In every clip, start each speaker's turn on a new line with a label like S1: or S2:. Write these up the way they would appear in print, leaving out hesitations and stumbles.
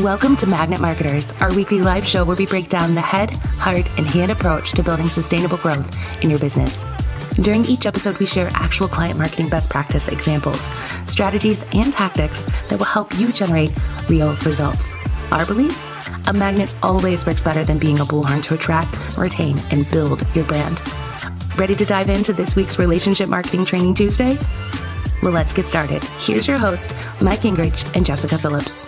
S1: Welcome to Magnet Marketers, our weekly live show where we break down the head, heart, and hand approach to building sustainable growth in your business. During each episode, we share actual client marketing best practice examples, strategies, and tactics that will help you generate real results. Our belief? A magnet always works better than being a bullhorn to attract, retain, and build your brand. Ready to dive into this week's Relationship Marketing Training Tuesday? Well, let's get started. Here's your host, Mike Gingerich and Jessika Phillips.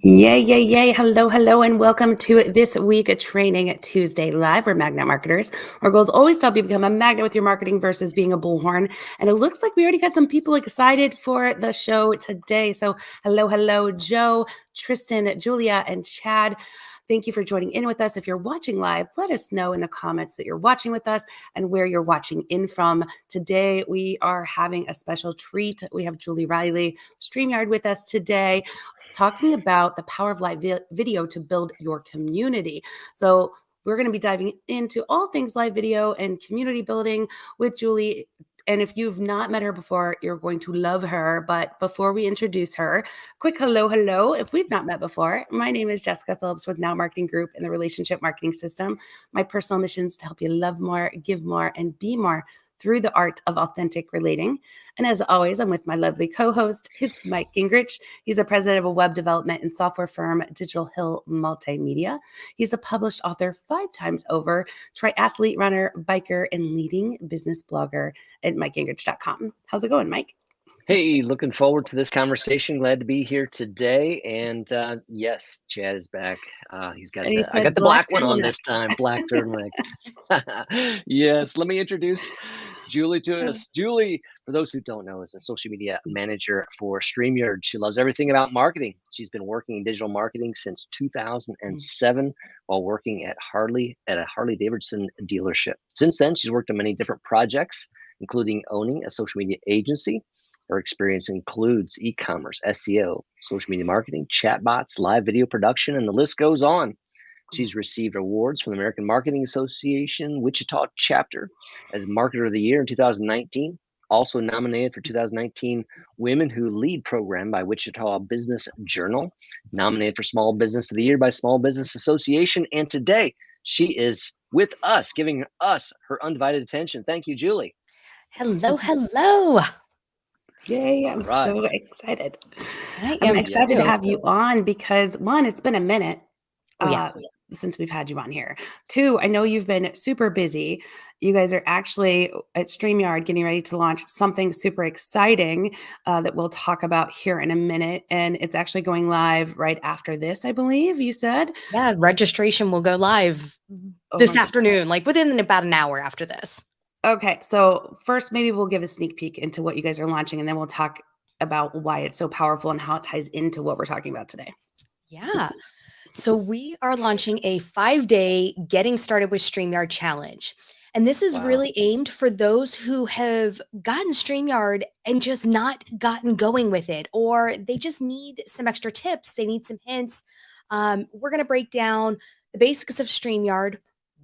S1: Yay. Hello, and welcome to this week Training Tuesday Live. We're Magnet Marketers. Our goal is always to help you become a magnet with your marketing versus being a bullhorn. And it looks like we already got some people excited for the show today. So hello, Joe, Tristan, Julia, and Chad. Thank you for joining in with us. If you're watching live, let us know in the comments that you're watching with us and where you're watching in from. Today, we are having a special treat. We have Julie Riley, StreamYard, with us today, talking about the power of live video to build your community. So we're going to be diving into all things live video and community building with Julie. And if you've not met her before, you're going to love her. But before we introduce her, quick hello. If we've not met before, my name is Jessika Phillips with Now Marketing Group in the Relationship Marketing System. My personal mission is to help you love more, give more, and be more through the art of authentic relating. And as always, I'm with my lovely co-host. It's Mike Gingerich. He's the president of a web development and software firm, Digital Hill Multimedia. He's a published author 5 times over, triathlete, runner, biker, and leading business blogger at MikeGingerich.com. How's it going, Mike?
S2: Hey, looking forward to this conversation. Glad to be here today. And yes, Chad is back. I got the black one on this time, black turtleneck. Yes, let me introduce Julie to us. Julie, for those who don't know, is a social media manager for StreamYard. She loves everything about marketing. She's been working in digital marketing since 2007 while working at a Harley Davidson dealership. Since then, she's worked on many different projects, including owning a social media agency. Her experience includes e-commerce, SEO, social media marketing, chatbots, live video production, and the list goes on. She's received awards from the American Marketing Association Wichita Chapter as Marketer of the Year in 2019. Also nominated for 2019 Women Who Lead program by Wichita Business Journal. Nominated for Small Business of the Year by Small Business Association. And today she is with us, giving us her undivided attention. Thank you, Julie.
S3: Hello.
S1: Yay, I'm so excited. I'm excited to have you on because, one, it's been a minute since we've had you on here. 2, I know you've been super busy. You guys are actually at StreamYard getting ready to launch something super exciting that we'll talk about here in a minute. And it's actually going live right after this, I believe you said.
S3: Yeah, registration will go live this afternoon, like within about an hour after this.
S1: Okay, so first, maybe we'll give a sneak peek into what you guys are launching, and then we'll talk about why it's so powerful and how it ties into what we're talking about today.
S3: Yeah. So we are launching a 5-day Getting Started with StreamYard challenge. And this is really aimed for those who have gotten StreamYard and just not gotten going with it, or they just need some extra tips. They need some hints. We're going to break down the basics of StreamYard,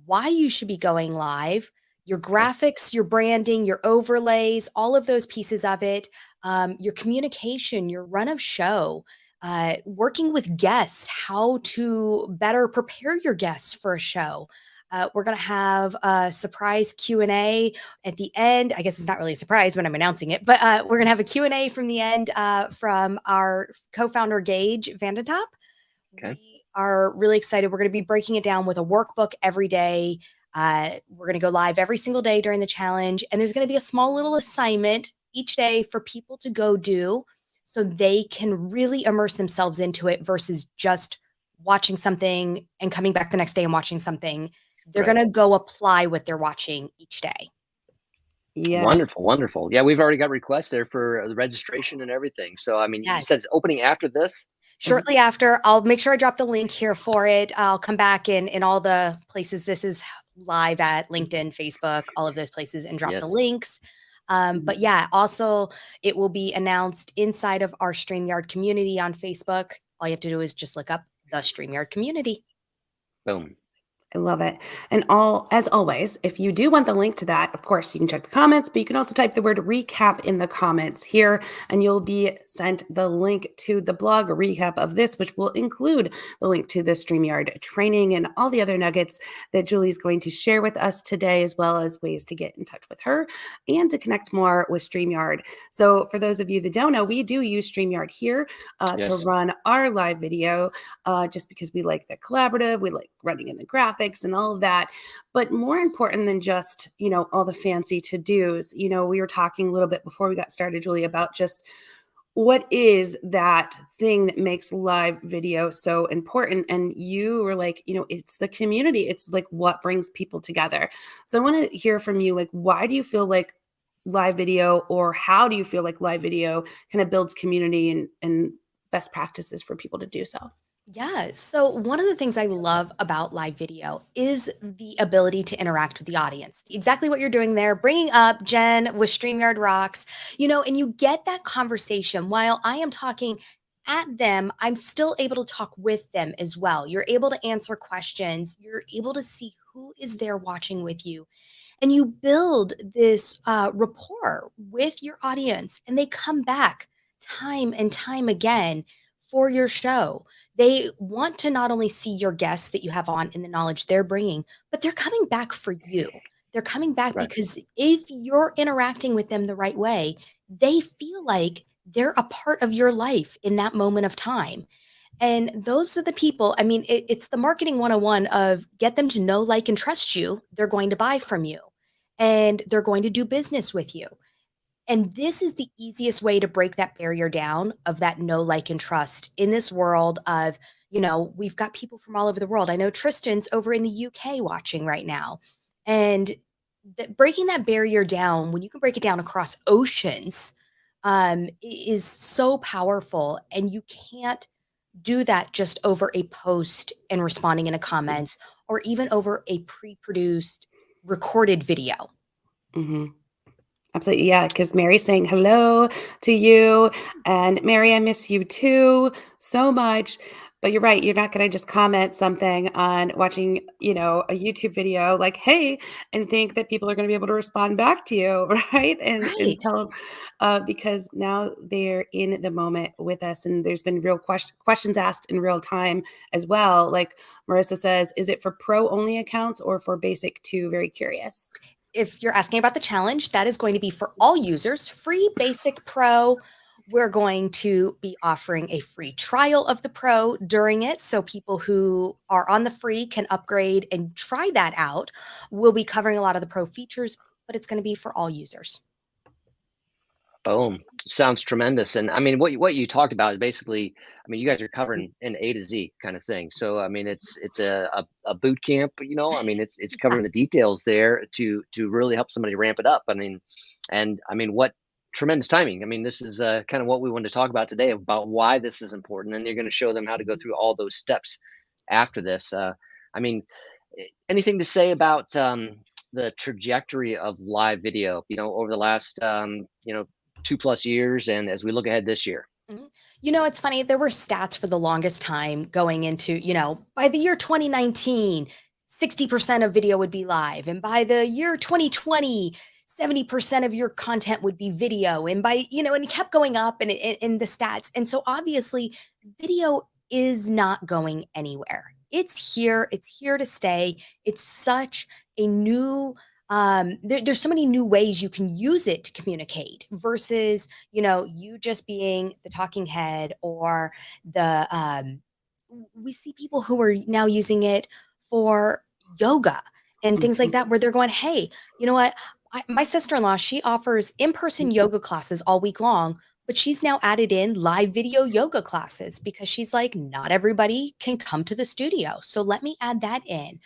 S3: why you should be going live, your graphics, your branding, your overlays, all of those pieces of it, your communication, your run of show, working with guests, how to better prepare your guests for a show. We're going to have a surprise Q&A at the end. I guess it's not really a surprise when I'm announcing it, but we're going to have a Q&A from the end from our co-founder, Gage Vandentop.
S2: Okay.
S3: We are really excited. We're going to be breaking it down with a workbook every day. We're going to go live every single day during the challenge, and there's going to be a small little assignment each day for people to go do so they can really immerse themselves into it versus just watching something and coming back the next day and watching something. They're going to go apply what they're watching each day.
S1: Yes.
S2: Wonderful. Yeah, we've already got requests there for the registration and everything. So, I mean, You said it's opening after this?
S3: Shortly after. I'll make sure I drop the link here for it. I'll come back in all the places this is live at, LinkedIn, Facebook, all of those places, and drop the links. But yeah, also it will be announced inside of our StreamYard community on Facebook. All you have to do is just look up the StreamYard community.
S2: Boom.
S1: I love it. And as always, if you do want the link to that, of course, you can check the comments, but you can also type the word recap in the comments here, and you'll be sent the link to the blog recap of this, which will include the link to the StreamYard training and all the other nuggets that Julie's going to share with us today, as well as ways to get in touch with her and to connect more with StreamYard. So for those of you that don't know, we do use StreamYard here to run our live video, just because we like the collaborative, we like running in the graphics and all of that. But more important than just, all the fancy to-dos, we were talking a little bit before we got started, Julie, about just what is that thing that makes live video so important? And you were like, it's the community. It's like what brings people together. So I want to hear from you, like, why do you feel like live video, or how do you feel like live video kind of builds community and best practices for people to do so?
S3: Yeah. So one of the things I love about live video is the ability to interact with the audience. Exactly what you're doing there, bringing up Jen with StreamYard Rocks, and you get that conversation while I am talking at them. I'm still able to talk with them as well. You're able to answer questions. You're able to see who is there watching with you. And you build this rapport with your audience, and they come back time and time again for your show. They want to not only see your guests that you have on and the knowledge they're bringing, but they're coming back for you. They're coming back
S2: Right.
S3: because if you're interacting with them the right way, they feel like they're a part of your life in that moment of time. And those are the people, I mean, it's the marketing 101 of get them to know, like, and trust you. They're going to buy from you and they're going to do business with you. And this is the easiest way to break that barrier down of that know, like, and trust in this world of, we've got people from all over the world. I know Tristan's over in the UK watching right now. And breaking that barrier down, when you can break it down across oceans, is so powerful. And you can't do that just over a post and responding in a comment, or even over a pre-produced recorded video.
S1: Mm-hmm. Absolutely. Yeah. Because Mary's saying hello to you. And Mary, I miss you too so much. But you're right. You're not going to just comment something on watching, a YouTube video like, hey, and think that people are going to be able to respond back to you. Right. And
S3: Right.
S1: tell them, because now they're in the moment with us. And there's been real questions asked in real time as well. Like Marissa says, is it for pro only accounts or for basic to very curious?
S3: If you're asking about the challenge, that is going to be for all users, free, basic, pro. We're going to be offering a free trial of the pro during it. So people who are on the free can upgrade and try that out. We'll be covering a lot of the pro features, but it's going to be for all users.
S2: Boom. Sounds tremendous. And I mean, what you talked about is basically, I mean, you guys are covering an A to Z kind of thing. So I mean, it's a boot camp. I mean, it's covering the details there to really help somebody ramp it up. I mean, and I mean, what tremendous timing. I mean, this is kind of what we wanted to talk about today, about why this is important, and you're going to show them how to go through all those steps after this. I mean, anything to say about the trajectory of live video, over the last 2+ years, and as we look ahead this year?
S3: Mhm. It's funny. There were stats for the longest time going into, by the year 2019, 60% of video would be live. And by the year 2020, 70% of your content would be video. And and it kept going up in the stats. And so obviously, video is not going anywhere. It's here to stay. It's such a new, there's so many new ways you can use it to communicate versus you just being the talking head or we see people who are now using it for yoga and things like
S1: Mhm.
S3: that, where they're going, hey, you know what? My sister-in-law, she offers in-person yoga classes all week long, but she's now added in live video yoga classes because she's like, not everybody can come to the studio. So let me add that in.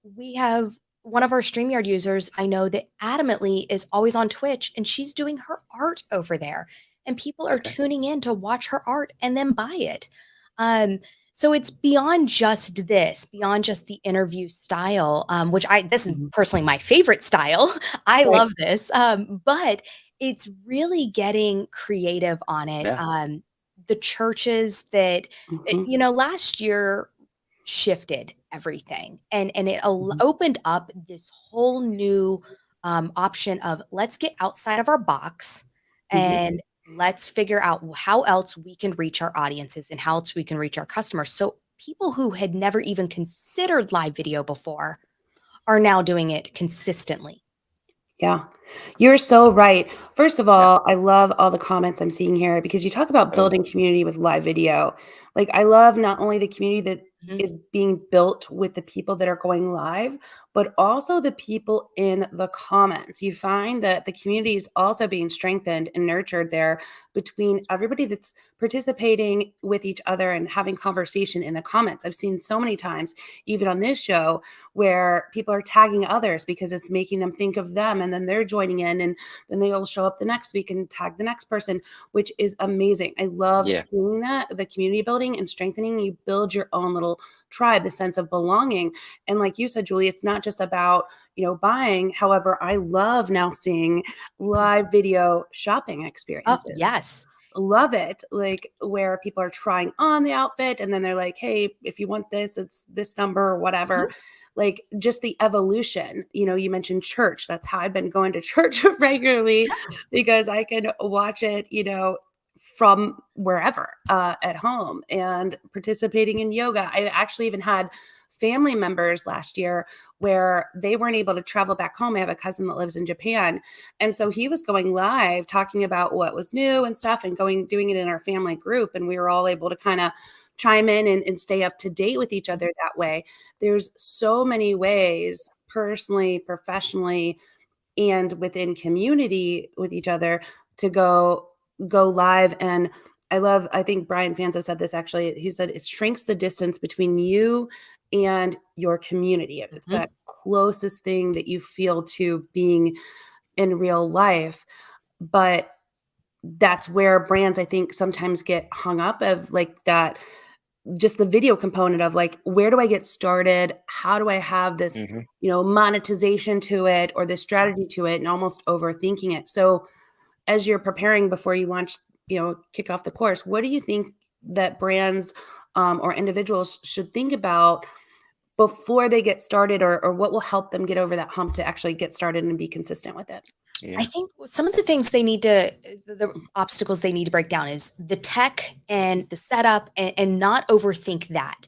S3: We have one of our StreamYard users I know that adamantly is always on Twitch, and she's doing her art over there. And people are
S2: Okay.
S3: tuning in to watch her art and then buy it. Um, so it's beyond just this, beyond just the interview style, this is
S1: Mhm.
S3: personally my favorite style. I
S1: Right.
S3: love this. But it's really getting creative on it.
S2: Yeah.
S3: The churches that,
S1: Mhm.
S3: last year shifted everything. And it opened up this whole new option of let's get outside of our box and let's figure out how else we can reach our audiences and how else we can reach our customers. So people who had never even considered live video before are now doing it consistently.
S1: Yeah, you're so right. First of all, I love all the comments I'm seeing here because you talk about building community with live video. Like, I love not only the community that is being built with the people that are going live, but also the people in the comments. You find that the community is also being strengthened and nurtured there between everybody that's participating with each other and having conversation in the comments. I've seen so many times, even on this show, where people are tagging others because it's making them think of them, and then they're joining in, and then they will show up the next week and tag the next person, which is amazing. I love seeing that, the community building and strengthening. You build your own little tribe, the sense of belonging. And like you said, Julie, it's not just about, buying. However, I love now seeing live video shopping experiences.
S3: Oh, yes.
S1: Love it. Like, where people are trying on the outfit and then they're like, hey, if you want this, it's this number or whatever. Like, just the evolution. You mentioned church. That's how I've been going to church regularly because I can watch it, from wherever at home, and participating in yoga. I actually even had family members last year where they weren't able to travel back home. I have a cousin that lives in Japan. And so he was going live talking about what was new and stuff and doing it in our family group. And we were all able to kind of chime in and stay up to date with each other that way. There's so many ways, personally, professionally, and within community with each other, to go live. And I think Brian Fanzo said this, actually. He said it shrinks the distance between you and your community. It's that closest thing that you feel to being in real life. But that's where brands, I think, sometimes get hung up of like that, just the video component of like, where do I get started? How do I have this, monetization to it or this strategy to it, and almost overthinking it. So as you're preparing before you launch, kick off the course, what do you think that brands or individuals should think about before they get started, or what will help them get over that hump to actually get started and be consistent with it?
S3: I think some of the things the obstacles they need to break down is the tech and the setup, and not overthink that.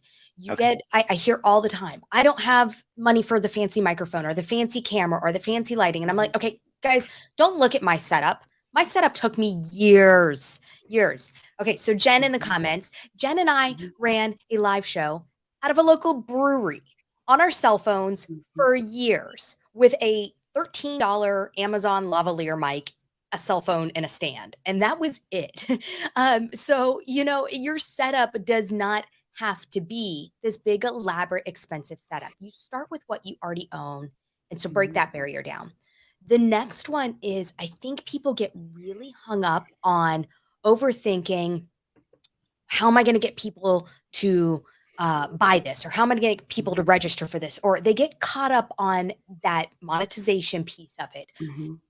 S3: I hear all the time, I don't have money for the fancy microphone or the fancy camera or the fancy lighting. And I'm like, okay, guys, don't look at my setup. My setup took me years. Okay, so Jen in the comments, Jen and I ran a live show out of a local brewery on our cell phones for years with a $13 Amazon lavalier mic, a cell phone, and a stand. And that was it. So, your setup does not have to be this big, elaborate, expensive setup. You start with what you already own. And so break that barrier down. The next one is, I think people get really hung up on overthinking, how am I going to get people to buy this, or how am I going to get people to register for this? Or they get caught up on that monetization piece of it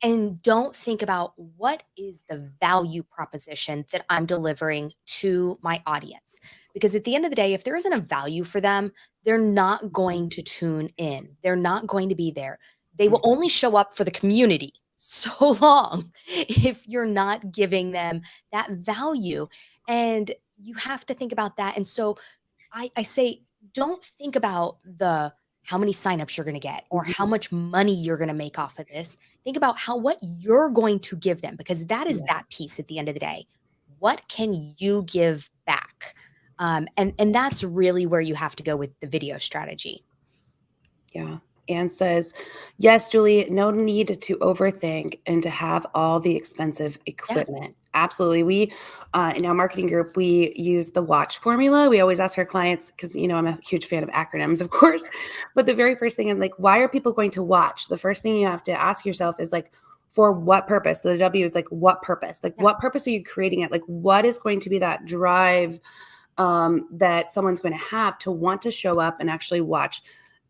S3: and don't think about what is the value proposition that I'm delivering to my audience. Because at the end of the day, if there isn't a value for them, they're not going to tune in. They're not going to be there. They will only show up for the community so long if you're not giving them that value. And you have to think about that. And so I say, don't think about how many signups you're going to get or how much money you're going to make off of this. Think about what you're going to give them, because that is that piece at the end of the day. What can you give back? And that's really where you have to go with the video strategy.
S1: Yeah. Anne says, yes, Julie, no need to overthink and to have all the expensive equipment. Absolutely. We, in our marketing group, we use the WATCH formula. We always ask our clients, because, I'm a huge fan of acronyms, of course, but the very first thing, I'm like, why are people going to watch? The first thing you have to ask yourself is like, for what purpose? So the W is like, what purpose? Like, what purpose are you creating it? Like, what is going to be that drive that someone's going to have to want to show up and actually watch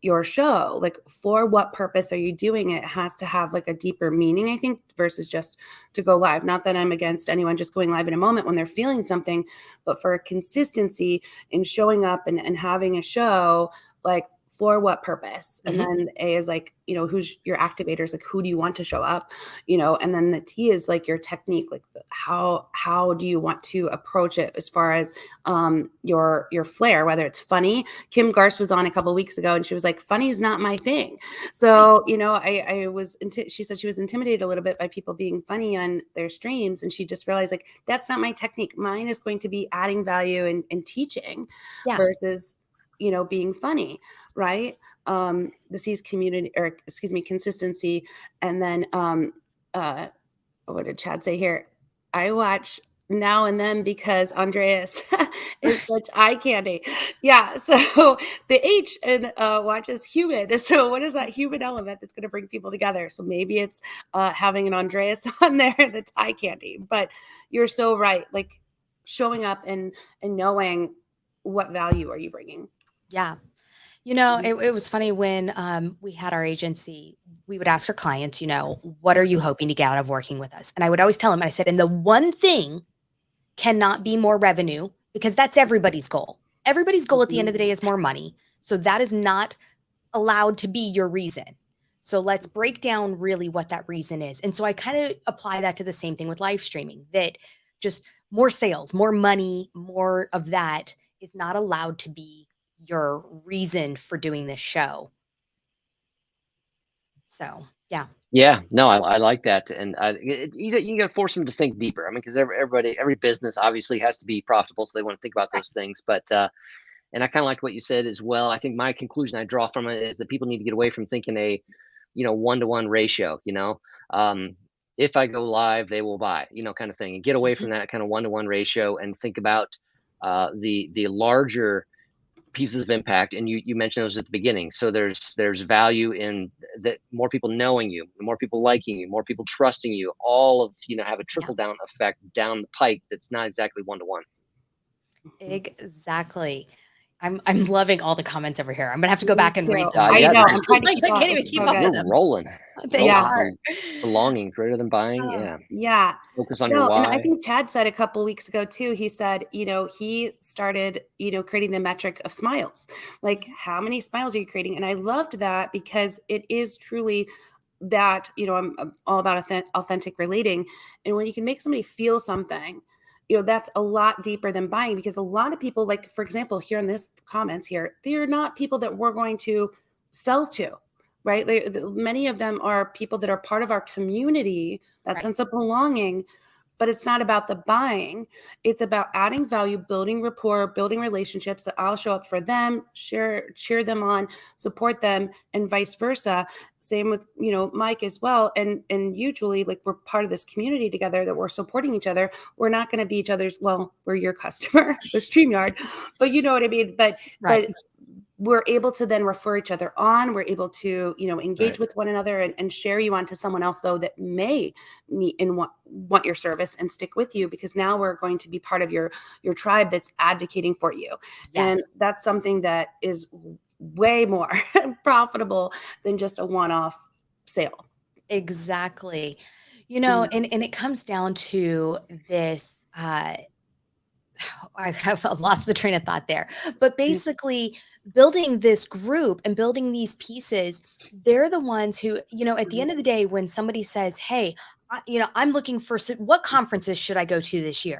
S1: your show, like for what purpose are you doing it? It has to have like a deeper meaning, I think, versus just to go live. Not that I'm against anyone just going live in a moment when they're feeling something, but for consistency in showing up and having a show, like for what purpose? And then A is like, who's your activators? Like, who do you want to show up? And then the T is like your technique, like how do you want to approach it as far as your flair, whether it's funny. Kim Garst was on a couple of weeks ago and she was like, funny is not my thing. So, she said she was intimidated a little bit by people being funny on their streams. And she just realized like, that's not my technique. Mine is going to be adding value and teaching versus, being funny. Right. The C's consistency. And then, what did Chad say here? I watch now and then because Andreas is such eye candy. Yeah. So the H and watches human. So what is that human element that's going to bring people together? So maybe it's having an Andreas on there that's eye candy. But you're so right. Like showing up and knowing what value are you bringing.
S3: Yeah. It was funny when we had our agency, we would ask our clients, what are you hoping to get out of working with us? And I would always tell them, I said, and the one thing cannot be more revenue because that's everybody's goal. Everybody's goal at the end of the day is more money. So that is not allowed to be your reason. So let's break down really what that reason is. And so I kind of apply that to the same thing with live streaming, that just more sales, more money, more of that is not allowed to be your reason for doing this show. So, yeah.
S2: Yeah, no, I like that, and you got to force them to think deeper. I mean, because every business obviously has to be profitable, so they want to think about those things. But and I kind of like what you said as well. I think my conclusion I draw from it is that people need to get away from thinking a 1-to-1 ratio. If I go live, they will buy, kind of thing, and get away from that kind of 1-to-1 ratio and think about the larger pieces of impact. And you mentioned those at the beginning. So there's value in that, more people knowing you, more people liking you, more people trusting you, all of have a trickle down effect down the pike that's not exactly 1-to-1.
S3: Exactly. I'm loving all the comments over here. I'm gonna have to go back and read them.
S1: I know. I'm trying to
S3: I can't even keep up with them.
S2: Rolling.
S3: They are.
S2: Belonging greater than buying.
S1: Yeah.
S2: Focus on your why.
S1: And I think Chad said a couple of weeks ago too, he said, he started, creating the metric of smiles. Like how many smiles are you creating? And I loved that because it is truly that, I'm all about authentic relating. And when you can make somebody feel something, that's a lot deeper than buying, because a lot of people, like, for example, here in this comments here, they're not people that we're going to sell to, right? Many of them are people that are part of our community, that sense of belonging, but it's not about the buying. It's about adding value, building rapport, building relationships that I'll show up for them, cheer them on, support them, and vice versa. Same with, Mike as well. And you, Julie, like we're part of this community together that we're supporting each other. We're not going to be each other's, well, we're your customer, the StreamYard, but you know what I mean? But we're able to then refer each other on. We're able to, engage with one another and share you onto someone else, though, that may need and want your service and stick with you, because now we're going to be part of your tribe that's advocating for you. Yes. And that's something that is way more profitable than just a one-off sale.
S3: Exactly. And it comes down to this, I've lost the train of thought there, but basically building this group and building these pieces, they're the ones who, at the end of the day, when somebody says, hey, I'm looking for what conferences should I go to this year?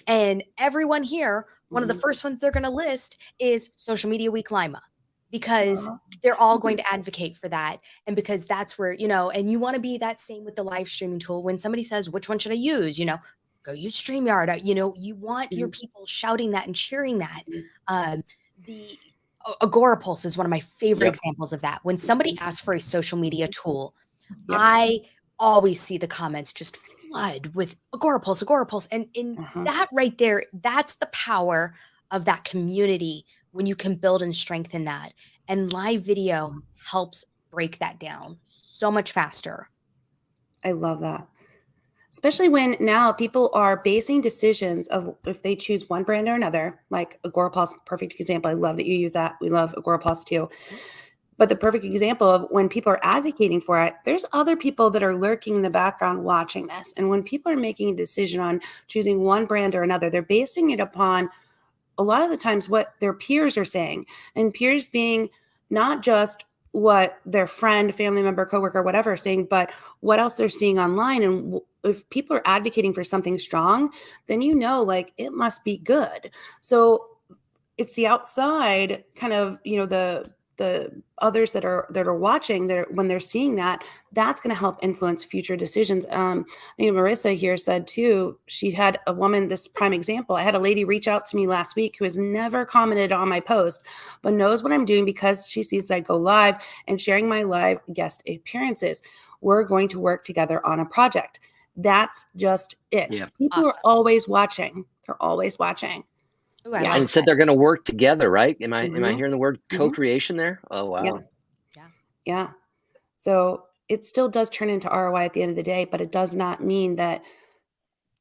S3: And everyone here, one of the first ones they're going to list is Social Media Week Lima, because they're all going to advocate for that. And because that's where, and you want to be that same with the live streaming tool. When somebody says, which one should I use? Go use StreamYard. You want your people shouting that and cheering that. The Agorapulse is one of my favorite examples of that. When somebody asks for a social media tool, I always see the comments just flood with Agorapulse. And that right there, that's the power of that community when you can build and strengthen that. And live video helps break that down so much faster.
S1: I love that. Especially when now people are basing decisions of if they choose one brand or another, like Agorapulse, perfect example. I love that you use that. We love Agorapulse too. But the perfect example of when people are advocating for it, there's other people that are lurking in the background watching this. And when people are making a decision on choosing one brand or another, they're basing it upon a lot of the times what their peers are saying, and peers being not just what their friend, family member, coworker, whatever is saying, but what else they're seeing online. And if people are advocating for something strong, then like it must be good. So it's the outside kind of, the others that are watching there when they're seeing that, that's going to help influence future decisions. I think Marissa here said too, she had a woman, this prime example. I had a lady reach out to me last week who has never commented on my post, but knows what I'm doing because she sees that I go live and sharing my live guest appearances. We're going to work together on a project. That's just it.
S2: Yeah.
S1: People are always watching. They're always watching.
S3: Ooh, I
S1: Yeah.
S3: like
S2: And said
S3: that.
S2: they're going to work together, right? Am I
S1: Mhm.
S2: hearing the word
S1: Mhm.
S2: co-creation there? Oh, wow.
S1: Yeah. So it still does turn into ROI at the end of the day, but it does not mean that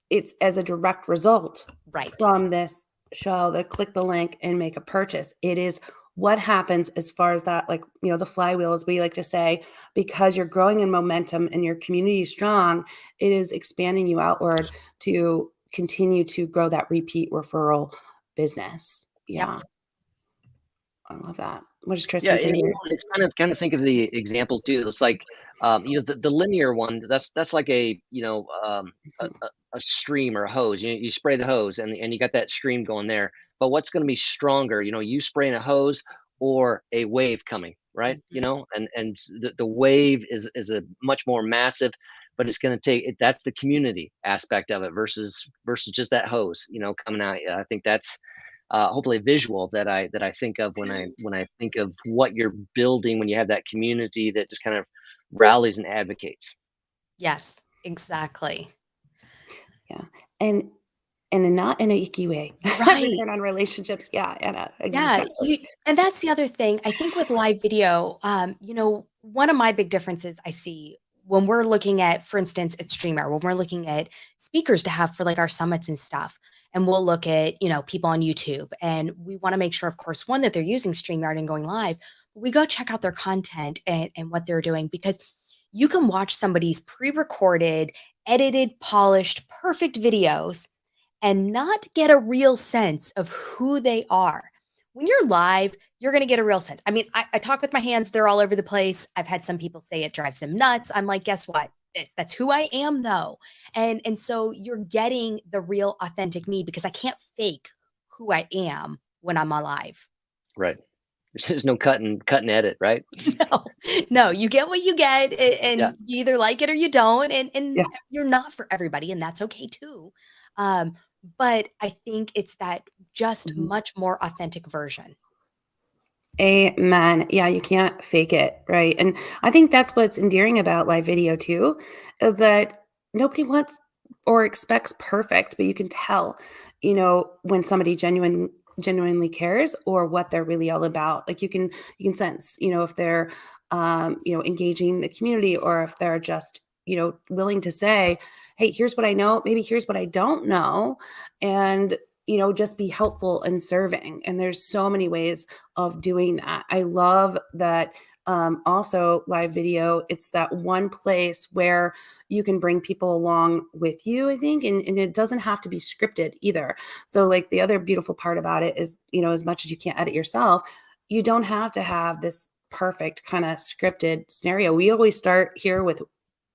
S1: it's as a direct result
S3: Right.
S1: from this show that click the link and make a purchase. It is what happens as far as that, like, the flywheel, as we like to say, because you're growing in momentum and your community is strong, it is expanding you outward to continue to grow that repeat referral business. Yeah.
S3: Yep.
S1: I love that. What does
S2: Yeah,
S1: Tristan say
S2: and
S1: here?
S2: it's kind of think of the example too. It's like the linear one. That's like a stream or a hose. You spray the hose and you got that stream going there. But what's going to be stronger? You spraying a hose or a wave coming, right?
S3: Mhm.
S2: And the wave is a much more massive, but it's going to take it. That's the community aspect of it versus just that hose, coming out. I think that's hopefully a visual that I think of when I think of what you're building when you have that community that just kind of rallies and advocates.
S3: Yes, exactly.
S1: Yeah. And not in a icky way.
S3: Right.
S1: Return on relationships. Yeah, Anna.
S3: Yeah,
S1: Exactly.
S3: and that's the other thing. I think with live video, one of my big differences I see when we're looking at, for instance, at StreamYard, when we're looking at speakers to have for like our summits and stuff, and we'll look at, people on YouTube, and we want to make sure, of course, one, that they're using StreamYard and going live. We go check out their content and what they're doing, because you can watch somebody's pre-recorded, edited, polished, perfect videos and not get a real sense of who they are. When you're live, you're going to get a real sense. I mean, I talk with my hands, they're all over the place. I've had some people say it drives them nuts. I'm like, guess what? That's who I am, though. And so you're getting the real authentic me, because I can't fake who I am when I'm alive.
S2: Right. There's no cut and edit, right?
S3: No, no, you get what you get,
S2: Yeah.
S3: and you either like it or you don't, and
S1: Yeah.
S3: you're not for everybody, and that's okay too. Um, but I think it's that just
S1: Mhm.
S3: much more authentic version.
S1: Amen. Yeah, you can't fake it, right? And I think that's what's endearing about live video too, is that nobody wants or expects perfect, but you can tell, when somebody genuinely cares or what they're really all about. Like you can sense, if they're engaging the community, or if they're just, willing to say, hey, here's what I know, maybe here's what I don't know, and just be helpful and serving. And there's so many ways of doing that. I love that. Also, live video, it's that one place where you can bring people along with you, I think, and it doesn't have to be scripted either. So, like, the other beautiful part about it is, as much as you can't edit yourself, you don't have to have this perfect kind of scripted scenario. We always start here with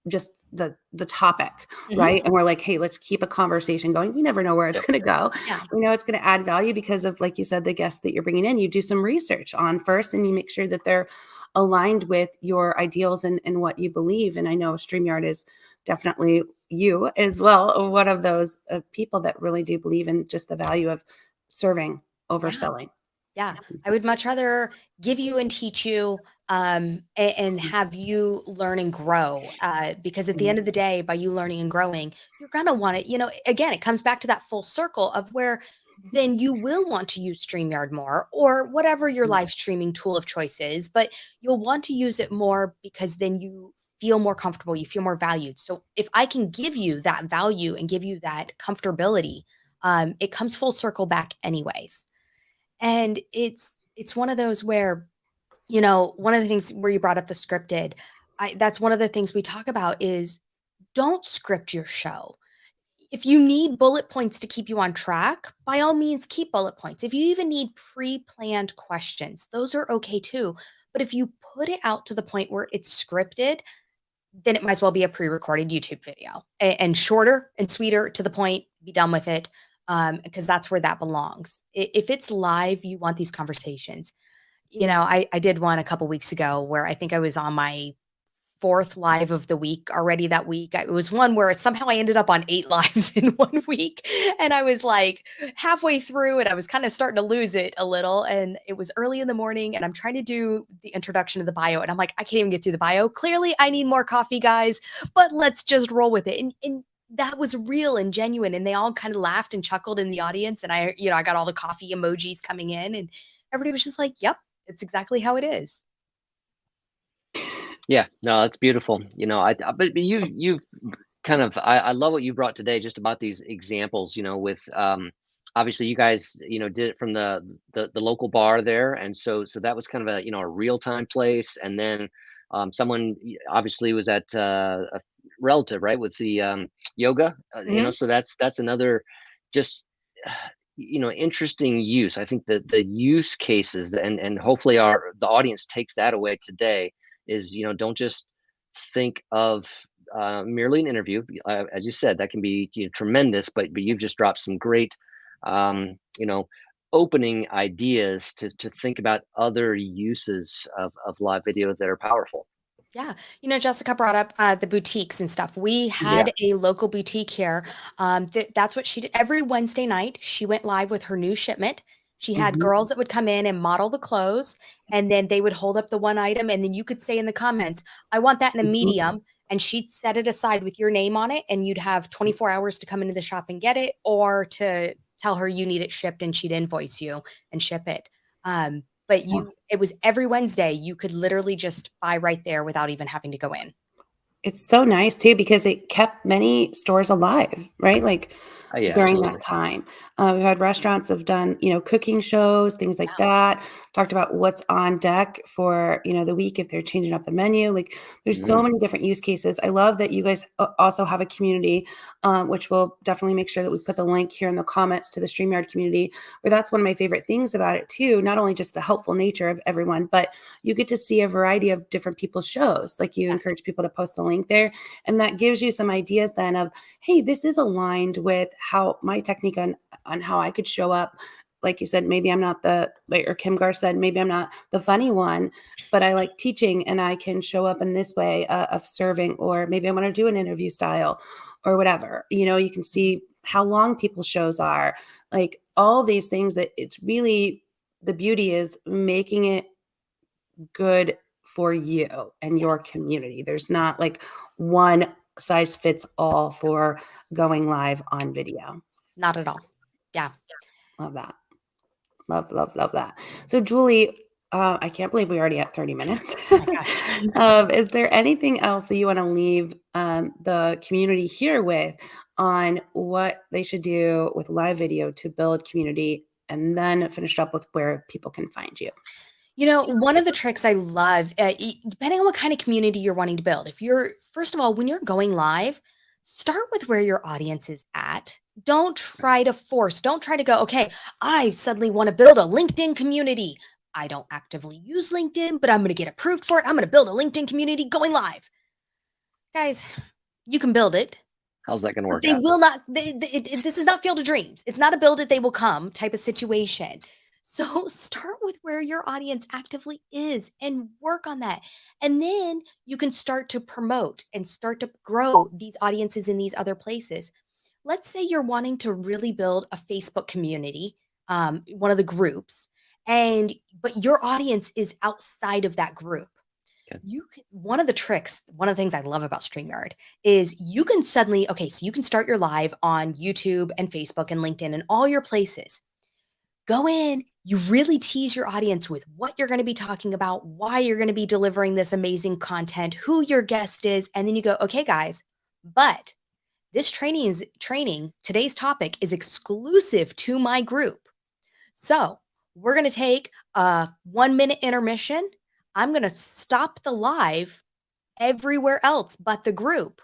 S1: just the topic,
S3: Mhm.
S1: right? And we're like, hey, let's keep a conversation going. You never know where it's
S2: Yep.
S1: going to go.
S3: Yeah.
S1: We know it's going to add value because of, like you said, the guests that you're bringing in. You do some research on first, and you make sure that they're aligned with your ideals and what you believe. And I know StreamYard is definitely, you as well, one of those people that really do believe in just the value of serving over
S3: Yeah.
S1: selling.
S3: Yeah, I would much rather give you and teach you, and have you learn and grow. Because at the end of the day, by you learning and growing, you're gonna want it. Again, it comes back to that full circle of where then you will want to use StreamYard more, or whatever your live streaming tool of choice is. But you'll want to use it more because then you feel more comfortable, you feel more valued. So if I can give you that value and give you that comfortability, it comes full circle back anyways. And it's one of those where One of the things where you brought up the scripted, that's one of the things we talk about is don't script your show. If you need bullet points to keep you on track, by all means, keep bullet points. If you even need pre-planned questions, those are okay too. But if you put it out to the point where it's scripted, then it might as well be a pre-recorded YouTube video and shorter and sweeter, to the point, be done with it, because that's where that belongs. If it's live, you want these conversations. I did one a couple weeks ago where I think I was on my fourth live of the week already that week. It was one where somehow I ended up on 8 lives in 1 week, and I was, like, halfway through, and I was kinda starting to lose it a little, and it was early in the morning, and I'm trying to do the introduction of the bio, and I'm like, "I can't even get through the bio. Clearly, I need more coffee, guys, but let's just roll with it." And that was real and genuine, and they all kinda laughed and chuckled in the audience, and I got all the coffee emojis coming in, and everybody was just like, "Yep, it's exactly how it is."
S2: Yeah, no, that's beautiful. But you've kind of I love what you brought today, just about these examples. With obviously you guys did it from the local bar there, and so that was kind of a real time place, and then someone obviously was at a relative, right, with the yoga.
S3: Mhm.
S2: So that's another just interesting use. I think that the use cases, and hopefully the audience takes that away today, is don't just think of merely an interview. As you said, that can be tremendous, but you've just dropped some great um, you know opening ideas to think about other uses of live video that are powerful.
S3: Yeah. Jessica brought up the boutiques and stuff. We
S2: Yeah.
S3: had a local boutique here. That's what she did. Every Wednesday night, she went live with her new shipment. She had
S2: Hmm.
S3: girls that would come in and model the clothes, and then they would hold up the one item, and then you could say in the comments, "I want that in a
S1: Mhm.
S3: medium." And she'd set it aside with your name on it, and you'd have 24 hours to come into the shop and get it, or to tell her you need it shipped, and she'd invoice you and ship it. But it was every Wednesday, you could literally just buy right there without even having to go in.
S1: It's so nice too because it kept many stores alive, right? Like
S2: Oh, yeah,
S1: during that
S2: absolutely.
S1: time. We've had restaurants have done, cooking shows, things like that. Talked about what's on deck for, the week if they're changing up the menu. Like there's so
S2: Mhm.
S1: many different use cases. I love that you guys also have a community, which we'll definitely make sure that we put the link here in the comments to the StreamYard community, where that's one of my favorite things about it too. Not only just the helpful nature of everyone, but you get to see a variety of different people's shows. Like you
S3: Yes.
S1: encourage people to post the link there. And that gives you some ideas then of, hey, this is aligned with how my technique on how I could show up. Like you said, maybe I'm not or Kim Gar said, maybe I'm not the funny one, but I like teaching and I can show up in this way of serving, or maybe I want to do an interview style or whatever. You can see how long people's shows are, like all these things that it's really the beauty is making it good for you and your
S3: Yes.
S1: community. There's not like one size fits all for going live on video.
S3: Not at all. Yeah.
S1: Love that. Love, love, love that. So, Julie, I can't believe we already at 30 minutes.
S3: Oh my gosh.
S1: Is there anything else that you want to leave the community here with on what they should do with live video to build community, and then finish up with where people can find you?
S3: One of the tricks I love, depending on what kind of community you're wanting to build, if you're, first of all, when you're going live, start with where your audience is at. Don't try to go, okay, I suddenly want to build a LinkedIn community. I don't actively use LinkedIn, but I'm going to get approved for it. I'm going to build a LinkedIn community going live. Guys, you can build it.
S2: How's that going to work
S3: They
S2: out?
S3: will not. This is not Field of Dreams. It's not a build it, they will come type of situation. So start with where your audience actively is and work on that. And then you can start to promote and start to grow these audiences in these other places. Let's say you're wanting to really build a Facebook community, one of the groups, but your audience is outside of that group.
S2: Okay.
S3: One of the tricks, one of the things I love about StreamYard is you can suddenly, okay, so you can start your live on YouTube and Facebook and LinkedIn and all your places. Go in, you really tease your audience with what you're going to be talking about, why you're going to be delivering this amazing content, who your guest is, and then you go, okay, guys, but this training, today's topic is exclusive to my group. So we're going to take a 1 minute intermission. I'm going to stop the live everywhere else but the group.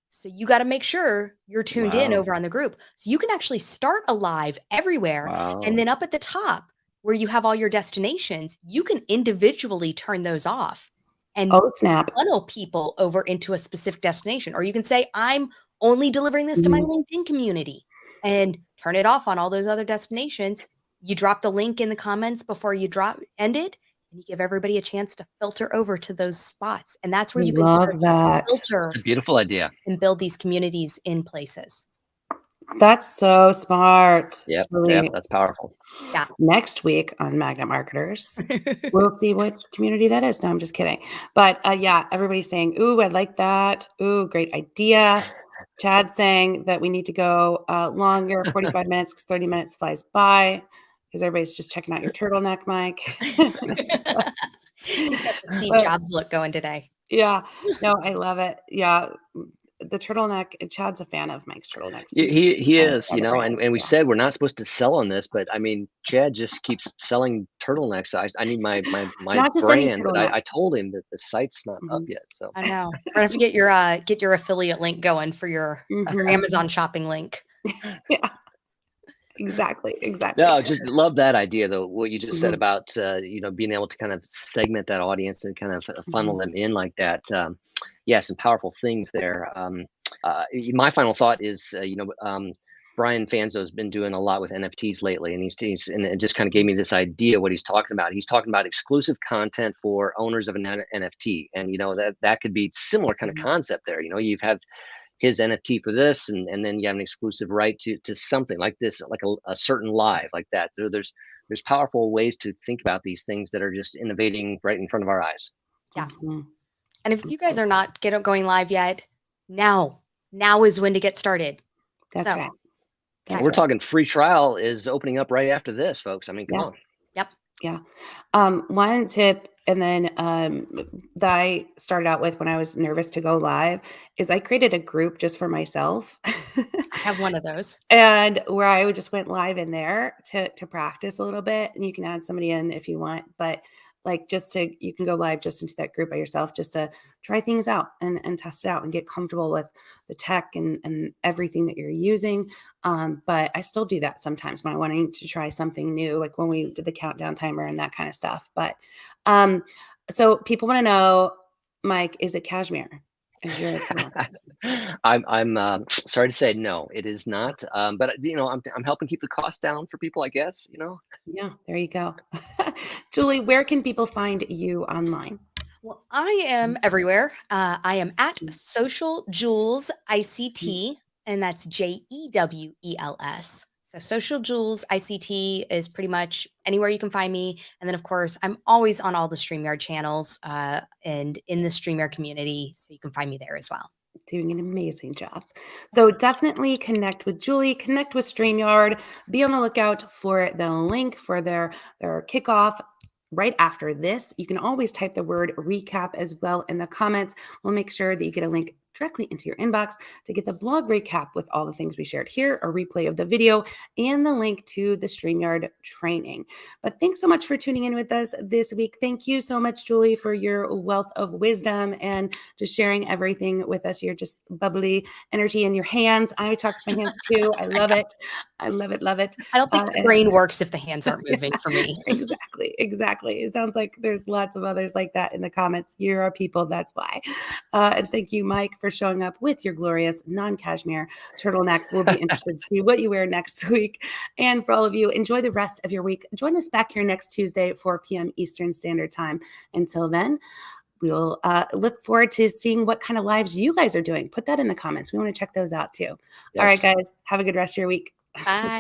S3: So you got to make sure you're tuned in over on the group. So you can actually start a live everywhere. And then up at the top where you have all your destinations, you can individually turn those off and funnel people over into a specific destination. Or you can say, I'm only delivering this to my LinkedIn community, and turn it off on all those other destinations. You drop the link in the comments before you end it, and you give everybody a chance to filter over to those spots. And that's where you can start to filter.
S2: It's a beautiful idea.
S3: And build these communities in places.
S1: That's so smart.
S2: Yep, that's powerful.
S3: Yeah.
S1: Next week on Magnet Marketers, we'll see which community that is. No, I'm just kidding. But yeah, everybody's saying, ooh, I like that. Ooh, great idea. Chad's saying that we need to go longer, 45 minutes, because 30 minutes flies by, because everybody's just checking out your turtleneck, Mike.
S3: He's got the Steve Jobs look going today.
S1: Yeah. No, I love it. Yeah. The turtleneck, Chad's a fan of Mike's turtlenecks.
S2: He is, you know, and we said we're not supposed to sell on this, but I mean, Chad just keeps selling turtlenecks. I need my brand, but I told him that the site's not up yet. So
S3: I know. We're gonna have to get your affiliate link going for your Amazon shopping link.
S1: Yeah. Exactly.
S2: No, just love that idea though. What you just said about you know, being able to kind of segment that audience and kind of funnel them in like that. Yeah, some powerful things there. My final thought is, you know, Brian Fanzo has been doing a lot with NFTs lately, and and it just kind of gave me this idea what he's talking about. He's talking about exclusive content for owners of an NFT, and you know that could be similar kind of concept there. You know, you've had his NFT for this, and then you have an exclusive right to something like this, like a certain live like that. There's powerful ways to think about these things that are just innovating right in front of our eyes.
S3: Yeah. And if you guys are not going live yet, now is when to get started.
S1: That's right.
S2: We're talking free trial is opening up right after this, folks. I mean, come on.
S3: Yep.
S1: Yeah. One tip, and then that I started out with when I was nervous to go live, is I created a group just for myself.
S3: I have one of those.
S1: And where I just went live in there to practice a little bit, and you can add somebody in if you want, but like you can go live just into that group by yourself, just to try things out and test it out and get comfortable with the tech and everything that you're using. But I still do that sometimes when I'm wanting to try something new, like when we did the countdown timer and that kind of stuff. But so people want to know, Mike, is it cashmere?
S2: I'm sorry to say no, it is not. But you know, I'm helping keep the cost down for people, I guess, you know.
S1: Yeah, there you go. Julie, where can people find you online?
S3: Well, I am everywhere. I am at Social Jewels ICT, and that's JEWELS. So Social Jewels ICT is pretty much anywhere you can find me. And then, of course, I'm always on all the StreamYard channels and in the StreamYard community. So you can find me there as well.
S1: Doing an amazing job. So definitely connect with Julie, connect with StreamYard. Be on the lookout for the link for their kickoff right after this. You can always type the word recap as well in the comments. We'll make sure that you get a link directly into your inbox to get the vlog recap with all the things we shared here, a replay of the video, and the link to the StreamYard training. But thanks so much for tuning in with us this week. Thank you so much, Julie, for your wealth of wisdom and just sharing everything with us. You're just bubbly energy in your hands. I talk to my hands too. I love it. I love it. Love it.
S3: I don't think the brain works if the hands aren't moving for me.
S1: Exactly. It sounds like there's lots of others like that in the comments. You're our people. That's why. And thank you, Mike, for showing up with your glorious non-cashmere turtleneck. We'll be interested to see what you wear next week. And for all of you, enjoy the rest of your week. Join us back here next Tuesday, 4 p.m. Eastern Standard Time. Until then, we'll look forward to seeing what kind of lives you guys are doing. Put that in the comments. We want to check those out too. Yes. All right, guys. Have a good rest of your week.
S3: Bye.